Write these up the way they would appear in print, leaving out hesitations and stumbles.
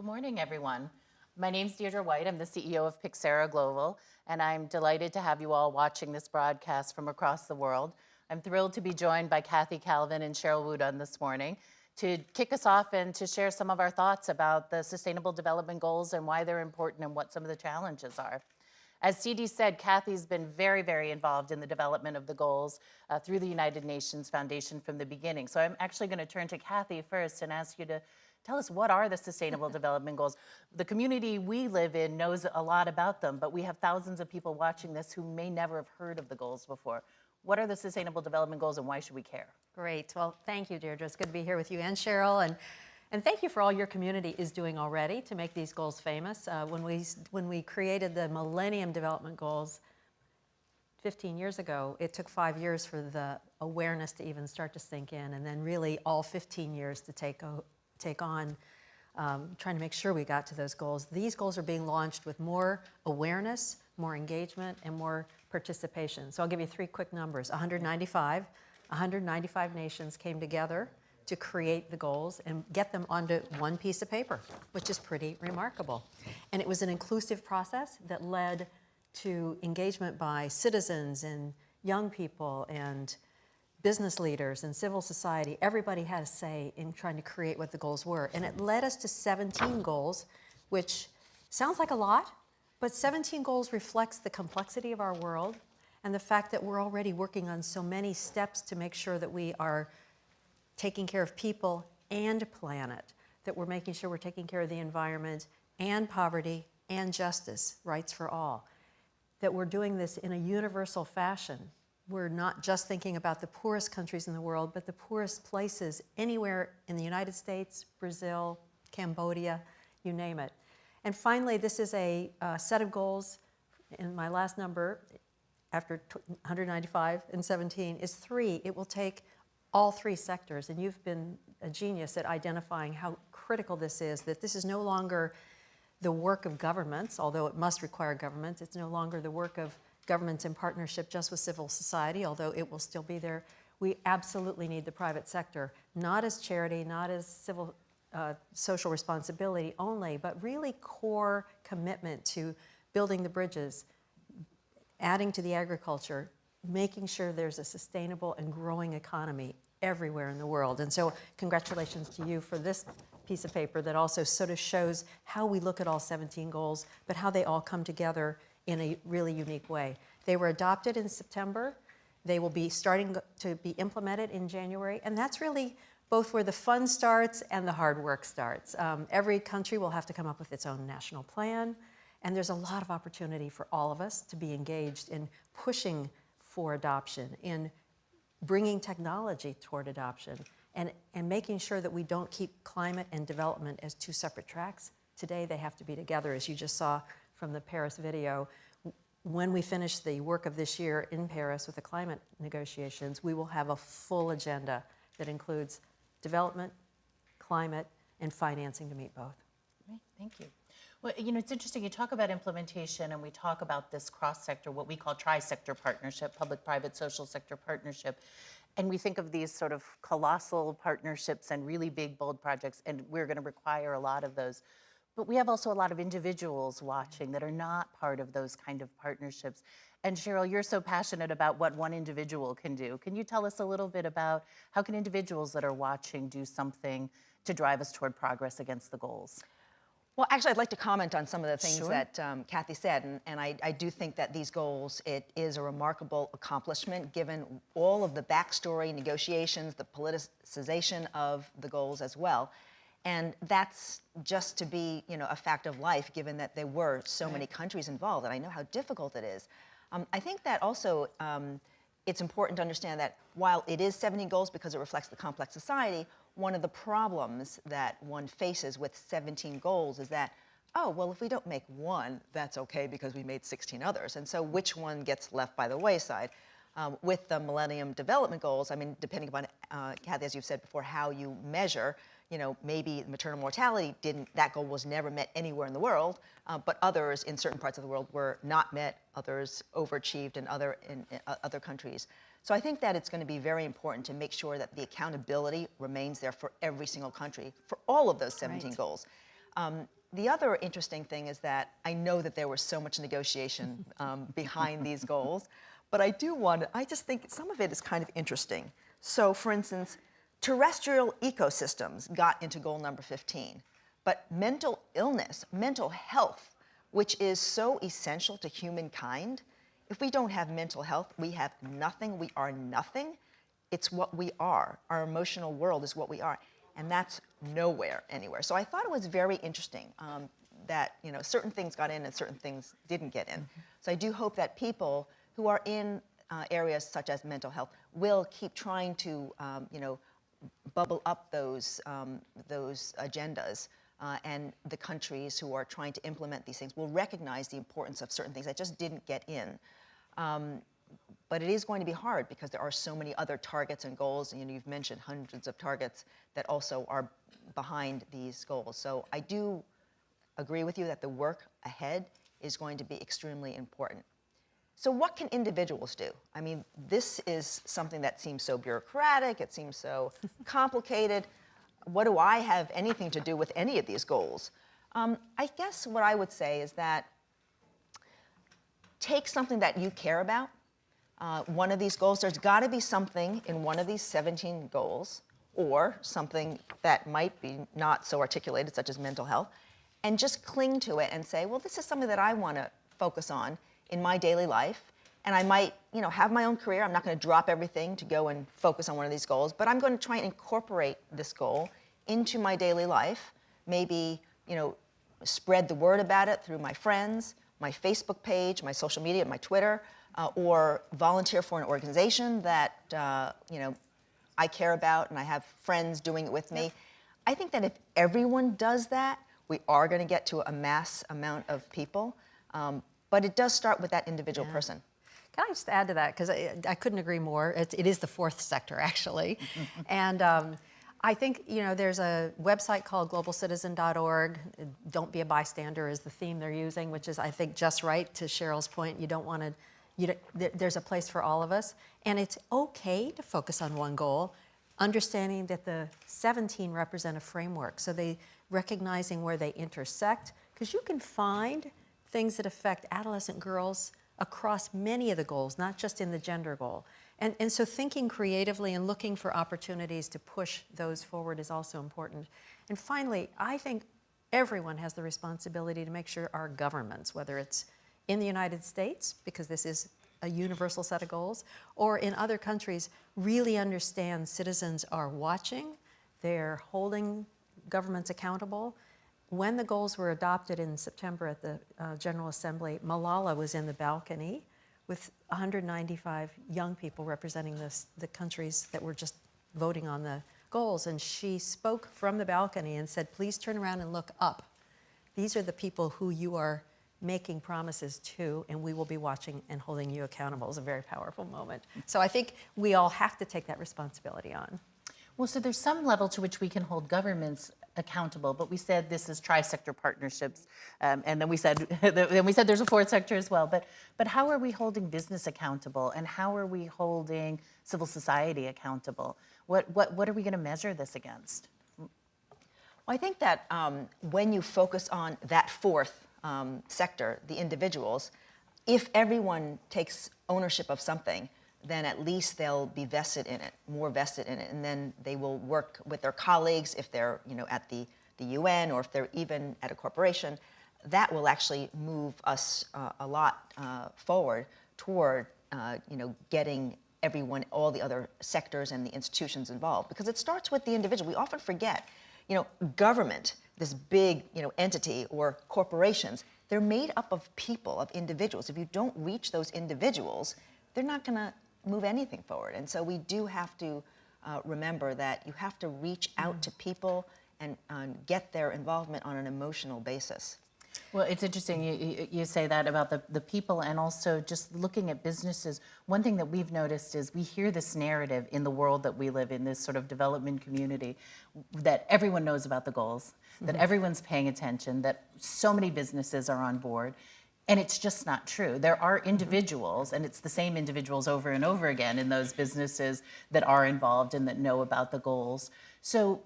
Good morning, everyone. My name's Deirdre White. I'm the CEO of PYXERA Global, and I'm delighted to have you all watching this broadcast from across the world. I'm thrilled to be joined by Kathy Calvin and Sheryl WuDunn this morning to kick us off and to share some of our thoughts about the Sustainable Development Goals and why they're important and what some of the challenges are. As CD said, Kathy's been very, very involved in the development of the goals through the United Nations Foundation from the beginning. So I'm actually going to turn to Kathy first and ask you to tell us, what are the Sustainable Development Goals? The community we live in knows a lot about them, but we have thousands of people watching this who may never have heard of the goals before. What are the Sustainable Development Goals and why should we care? Great. Well, thank you, Deirdre. It's good to be here with you and Sheryl. And thank you for all your community is doing already to make these goals famous. When we created the Millennium Development Goals 15 years ago, it took 5 years for the awareness to even start to sink in, and then really all 15 years to take on trying to make sure we got to those goals. These goals are being launched with more awareness, more engagement, and more participation. So I'll give you 3 quick numbers. 195 nations came together to create the goals and get them onto one piece of paper, which is pretty remarkable. And it was an inclusive process that led to engagement by citizens and young people and business leaders and civil society. Everybody had a say in trying to create what the goals were. And it led us to 17 goals, which sounds like a lot, but 17 goals reflects the complexity of our world and the fact that we're already working on so many steps to make sure that we are taking care of people and planet, that we're making sure we're taking care of the environment and poverty and justice, rights for all, that we're doing this in a universal fashion. We're not just thinking about the poorest countries in the world, but the poorest places anywhere in the United States, Brazil, Cambodia, you name it. And finally, this is a set of goals, and my last number, after 195 and 17, is 3. It will take all 3 sectors, and you've been a genius at identifying how critical this is, that this is no longer the work of governments, although it must require governments. It's no longer the work of governments in partnership just with civil society, although it will still be there. We absolutely need the private sector, not as charity, not as civil social responsibility only, but really core commitment to building the bridges, adding to the agriculture, making sure there's a sustainable and growing economy everywhere in the world. And so congratulations to you for this piece of paper that also sort of shows how we look at all 17 goals, but how they all come together in a really unique way. They were adopted in September. They will be starting to be implemented in January, and that's really both where the fun starts and the hard work starts. Every country will have to come up with its own national plan, and there's a lot of opportunity for all of us to be engaged in pushing for adoption, in bringing technology toward adoption, and making sure that we don't keep climate and development as 2 separate tracks. Today they have to be together, as you just saw from the Paris video. When we finish the work of this year in Paris with the climate negotiations, we will have a full agenda that includes development, climate, and financing to meet both. Great, thank you. Well, you know, it's interesting, you talk about implementation and we talk about this cross-sector, what we call tri-sector partnership, public-private social sector partnership. And we think of these sort of colossal partnerships and really big, bold projects, and we're going to require a lot of those. But we have also a lot of individuals watching that are not part of those kind of partnerships. And Sheryl, you're so passionate about what one individual can do. Can you tell us a little bit about how can individuals that are watching do something to drive us toward progress against the goals? Well, actually, I'd like to comment on some of the things Sure. that Kathy said, and I do think that these goals, it is a remarkable accomplishment given all of the backstory, negotiations, the politicization of the goals as well. And that's just to be, you know, a fact of life, given that there were so many countries involved, and I know how difficult it is. I think that also it's important to understand that while it is 17 goals because it reflects the complex society, one of the problems that one faces with 17 goals is that, oh, well, if we don't make one, that's okay because we made 16 others. And so which one gets left by the wayside? With the Millennium Development Goals, I mean, depending upon, Kathy, as you've said before, how you measure, you know, maybe maternal mortality that goal was never met anywhere in the world, but others in certain parts of the world were not met, others overachieved in other countries. So I think that it's going to be very important to make sure that the accountability remains there for every single country, for all of those 17 goals. The other interesting thing is that I know that there was so much negotiation behind these goals, but I just think some of it is kind of interesting. So for instance, terrestrial ecosystems got into goal number 15, but mental illness, mental health, which is so essential to humankind, if we don't have mental health, we have nothing, we are nothing. It's what we are. Our emotional world is what we are. And that's nowhere, anywhere. So I thought it was very interesting that certain things got in and certain things didn't get in. So I do hope that people who are in areas such as mental health will keep trying to bubble up those agendas, and the countries who are trying to implement these things will recognize the importance of certain things that just didn't get in. But it is going to be hard because there are so many other targets and goals, and you've mentioned hundreds of targets that also are behind these goals. So I do agree with you that the work ahead is going to be extremely important. So what can individuals do? I mean, this is something that seems so bureaucratic, it seems so complicated. What do I have anything to do with any of these goals? I guess what I would say is that take something that you care about. One of these goals, there's got to be something in one of these 17 goals, or something that might be not so articulated, such as mental health, and just cling to it and say, well, this is something that I want to focus on in my daily life, and I might, have my own career. I'm not going to drop everything to go and focus on one of these goals, but I'm going to try and incorporate this goal into my daily life. Maybe, spread the word about it through my friends, my Facebook page, my social media, my Twitter, or volunteer for an organization that I care about and I have friends doing it with me. I think that if everyone does that, we are going to get to a mass amount of people, but it does start with that individual person. Can I just add to that? Because I couldn't agree more. It is the fourth sector, actually. And I think, there's a website called globalcitizen.org. Don't be a bystander is the theme they're using, which is, I think, just right to Sheryl's point. You don't want to, there's a place for all of us. And it's okay to focus on one goal, understanding that the 17 represent a framework. So recognizing where they intersect, because you can find things that affect adolescent girls across many of the goals, not just in the gender goal. And so thinking creatively and looking for opportunities to push those forward is also important. And finally, I think everyone has the responsibility to make sure our governments, whether it's in the United States, because this is a universal set of goals, or in other countries, really understand citizens are watching, they're holding governments accountable. When the goals were adopted in September at the General Assembly, Malala was in the balcony with 195 young people representing the countries that were just voting on the goals. And she spoke from the balcony and said, please turn around and look up. These are the people who you are making promises to, and we will be watching and holding you accountable. It was a very powerful moment. So I think we all have to take that responsibility on. Well, so there's some level to which we can hold governments accountable, but we said this is tri-sector partnerships, and then we said there's a fourth sector as well. But how are we holding business accountable, and how are we holding civil society accountable? What are we going to measure this against? Well, I think that when you focus on that fourth sector, the individuals, if everyone takes ownership of something, then at least they'll be vested in it, more vested in it, and then they will work with their colleagues if they're at the UN or if they're even at a corporation. That will actually move us a lot forward toward getting everyone, all the other sectors and the institutions involved, because it starts with the individual. We often forget, government, this big entity, or corporations, they're made up of people, of individuals. If you don't reach those individuals, they're not going to move anything forward. And so we do have to remember that you have to reach out to people and get their involvement on an emotional basis. Well, it's interesting you say that about the people, and also just looking at businesses. One thing that we've noticed is we hear this narrative in the world that we live in, this sort of development community, that everyone knows about the goals, that everyone's paying attention, that so many businesses are on board. And it's just not true. There are individuals, and it's the same individuals over and over again in those businesses that are involved and that know about the goals. So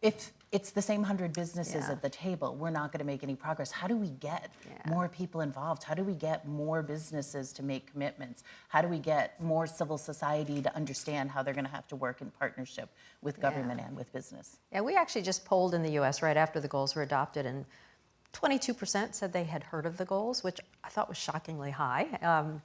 if it's the same 100 businesses Yeah. at the table. We're not going to make any progress. How do we get more people involved? How do we get more businesses to make commitments? How do we get more civil society to understand how they're going to have to work in partnership with government and with business? Yeah, we actually just polled in the US right after the goals were adopted, and 22% said they had heard of the goals, which I thought was shockingly high.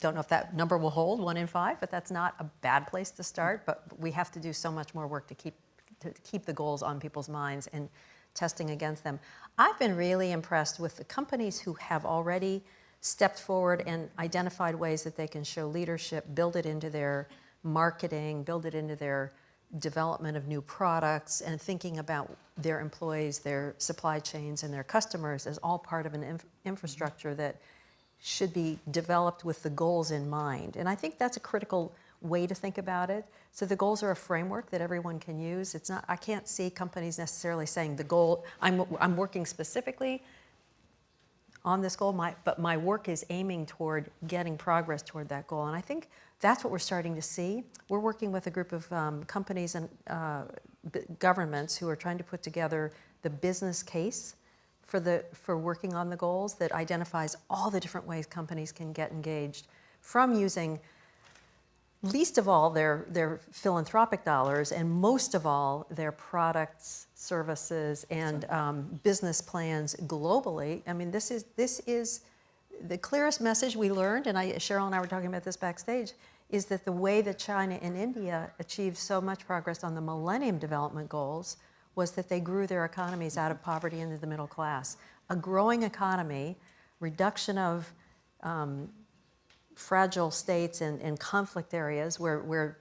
Don't know if that number will hold, 1 in 5, but that's not a bad place to start. But we have to do so much more work to keep the goals on people's minds and testing against them. I've been really impressed with the companies who have already stepped forward and identified ways that they can show leadership, build it into their marketing, build it into their development of new products, and thinking about their employees, their supply chains, and their customers as all part of an infrastructure that should be developed with the goals in mind. And I think that's a critical way to think about it. So the goals are a framework that everyone can use. It's not, I can't see companies necessarily saying the goal, I'm working specifically on this goal, but my work is aiming toward getting progress toward that goal. And I think that's what we're starting to see. We're working with a group of companies and governments who are trying to put together the business case for working on the goals that identifies all the different ways companies can get engaged, from using least of all their philanthropic dollars, and most of all their products, services, and business plans globally. I mean, this is the clearest message we learned, and Sheryl and I were talking about this backstage, is that the way that China and India achieved so much progress on the Millennium Development Goals was that they grew their economies out of poverty into the middle class. A growing economy, reduction of fragile states and conflict areas where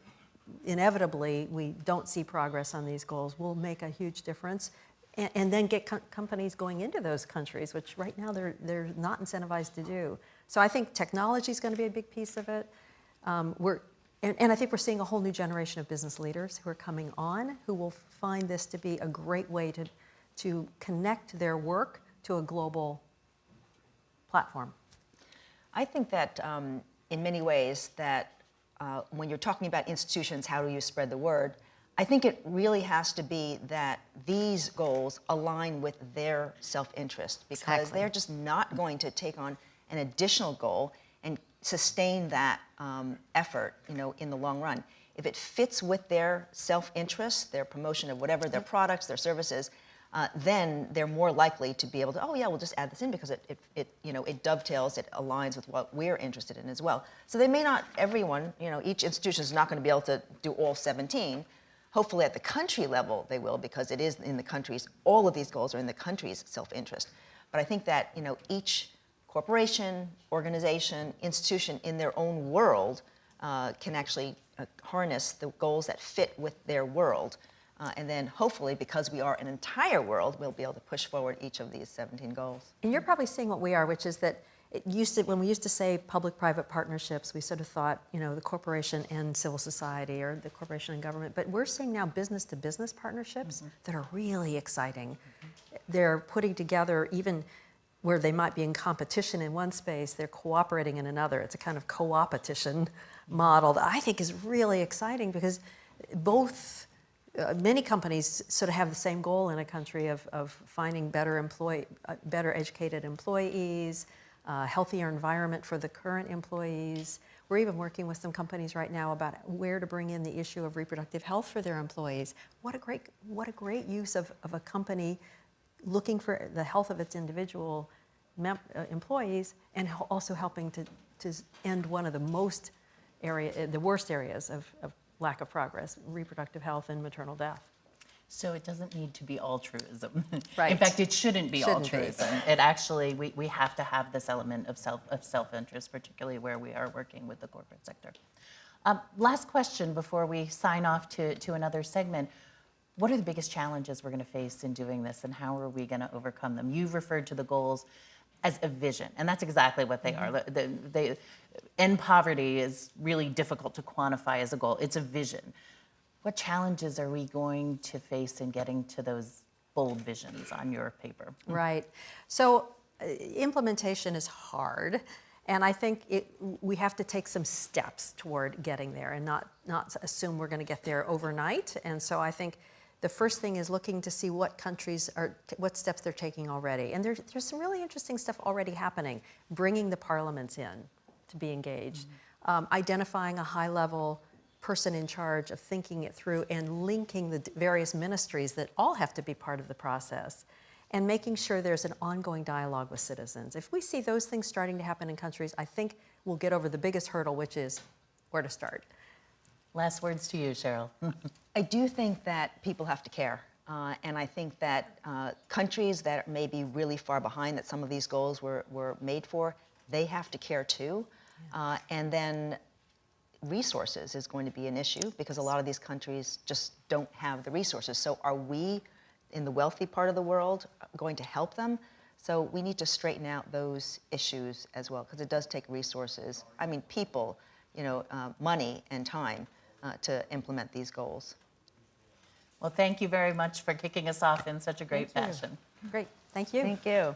inevitably we don't see progress on these goals will make a huge difference. And then get companies going into those countries, which right now they're not incentivized to do. So I think technology is going to be a big piece of it. And I think we're seeing a whole new generation of business leaders who are coming on, who will find this to be a great way to connect their work to a global platform. I think that in many ways that when you're talking about institutions, how do you spread the word? I think it really has to be that these goals align with their self-interest, because Exactly. they're just not going to take on an additional goal and sustain that effort, in the long run. If it fits with their self-interest, their promotion of whatever, their products, their services, then they're more likely to be able to, oh yeah, we'll just add this in because it dovetails, it aligns with what we're interested in as well. So they may not, everyone, each institution is not going to be able to do all 17. Hopefully at the country level they will, because it is in the country's, all of these goals are in the country's self-interest. But I think that, each corporation, organization, institution in their own world can actually harness the goals that fit with their world. And then hopefully, because we are an entire world, we'll be able to push forward each of these 17 goals. And you're probably seeing what we are, which is that when we used to say public-private partnerships, we sort of thought, the corporation and civil society, or the corporation and government. But we're seeing now business-to-business partnerships that are really exciting. They're putting together, even where they might be in competition in one space, they're cooperating in another. It's a kind of co-opetition model that I think is really exciting, because many companies sort of have the same goal in a country of finding better educated employees, healthier environment for the current employees. We're even working with some companies right now about where to bring in the issue of reproductive health for their employees. What a great use of a company looking for the health of its individual employees, and also helping to end one of the worst areas of lack of progress, reproductive health and maternal death. So it doesn't need to be altruism. Right. In fact, it shouldn't be Shouldn't be. altruism. It actually, we have to have this element of self-interest, particularly where we are working with the corporate sector. Last question before we sign off to another segment. What are the biggest challenges we're going to face in doing this, and how are we going to overcome them? You've referred to the goals as a vision, and that's exactly what they are. End poverty is really difficult to quantify as a goal. It's a vision. What challenges are we going to face in getting to those bold visions on your paper? Right. So implementation is hard, and I think we have to take some steps toward getting there, and not assume we're going to get there overnight. And so I think The first thing is looking to see what countries are, what steps they're taking already. And there's some really interesting stuff already happening, bringing the parliaments in to be engaged, identifying a high-level person in charge of thinking it through and linking the various ministries that all have to be part of the process, and making sure there's an ongoing dialogue with citizens. If we see those things starting to happen in countries, I think we'll get over the biggest hurdle, which is where to start. Last words to you, Sheryl. I do think that people have to care. And I think that countries that may be really far behind that some of these goals were made for, they have to care too. And then resources is going to be an issue because a lot of these countries just don't have the resources. So are we, in the wealthy part of the world, going to help them? So we need to straighten out those issues as well, because it does take resources. I mean, people, money and time to implement these goals. Well, thank you very much for kicking us off in such a great fashion. Great, thank you. Thank you.